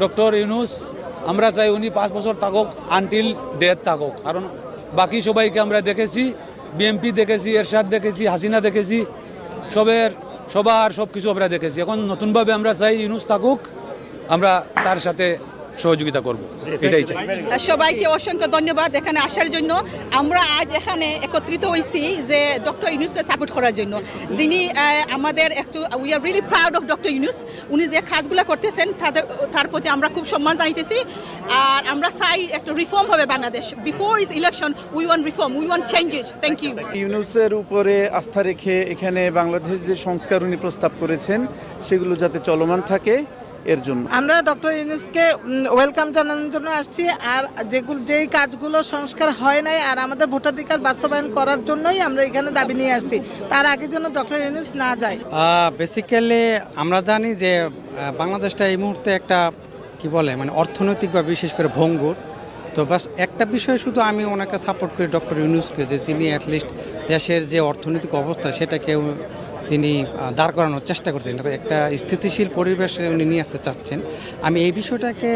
Doctor Yunus আমরা চাই উনি 5 বছর থাকুক, আনটিল ডেথ থাকুক। কারণ বাকি সবাইকে আমরা দেখেছি, বিএমপি দেখেছি, এরশাদ দেখেছি, হাসিনা দেখেছি, সবার সব কিছু আমরা দেখেছি। এখন নতুনভাবে আমরা চাই ইউনূস থাকুক, আমরা তার সাথে সহযোগিতা করব, এটাই চাই। সবাইকে অসংখ্য ধন্যবাদ এখানে আসার জন্য। আমরা আজ এখানে একত্রিত হয়েছি যে ডক্টর ইউনূসকে সাপোর্ট করার জন্য, যিনি আমাদের একটু we are really proud of doctor Yunus. উনি যে কাজগুলো করতেছেন তার প্রতি আমরা খুব সম্মান জানাইতেছি। আর আমরা চাই একটা রিফর্ম হবে Bangladesh. Before is election we want reform, we want changes. Thank you. ইউনূসের উপরে আস্থা রেখে এখানে বাংলাদেশ যে সংস্কার উনি প্রস্তাব করেছেন সেগুলো যাতে চলমান থাকে এর জন্য আমরা ডক্টর ইউনূসকে ওয়েলকাম জানানোর জন্য আসছি। আর যেই কাজগুলো সংস্কার হয় নাই আর আমাদের ভোটাধিকার বাস্তবায়ন করার জন্যই আমরা এখানে দাবি নিয়ে আসছি, তার আগে যেন ডক্টর ইউনূস না যায়। বেসিক্যালি আমরা জানি যে বাংলাদেশটা এই মুহূর্তে একটা কি বলে মানে অর্থনৈতিক বা বিশেষ করে ভঙ্গুর। তো বাস একটা বিষয় শুধু আমি ওনাকে সাপোর্ট করি ডক্টর ইউনূসকে, যে তিনি অ্যাটলিস্ট দেশের যে অর্থনৈতিক অবস্থা সেটাকে তিনি দাঁড় করানোর চেষ্টা করছেন, একটা স্থিতিশীল পরিবেশে উনি নিয়ে আসতে চাচ্ছেন। আমি এই বিষয়টাকে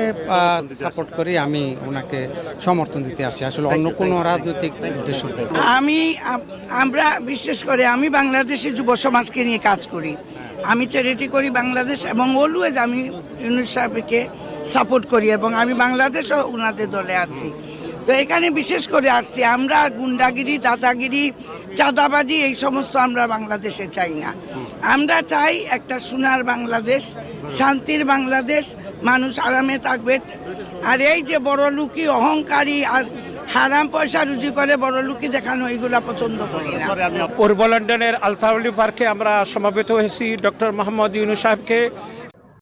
সাপোর্ট করি, আমি ওনাকে সমর্থন দিতে আসি, আসলে অন্য কোনো রাজনৈতিক উদ্দেশ্য। আমরা বিশেষ করে আমি বাংলাদেশি যুব সমাজকে নিয়ে কাজ করি, আমি চ্যারিটি করি বাংলাদেশ, এবং অলওয়েজ আমি ইউনূস সাহেবকে সাপোর্ট করি এবং আমি বাংলাদেশও ওনাদের দলে আছি। তো এখানে বিশেষ করে আসছি, আমরা গুন্ডাগিরি, দাদাগিরি, চাঁদাবাজি এই সমস্ত আমরা বাংলাদেশে চাই না। আমরা চাই একটা সোনার বাংলাদেশ, শান্তির বাংলাদেশ, মানুষ আরামে থাকবে। আর এই যে বড়লোকি, অহংকারী আর হারাম পয়সা রুজি করে বড়লোকি দেখানো, এইগুলা পছন্দ করি না। পূর্ব লন্ডনের আলতাউলি পার্কে আমরা সমবেত হয়েছি ডক্টর মোহাম্মদ ইউনূস সাহেবকে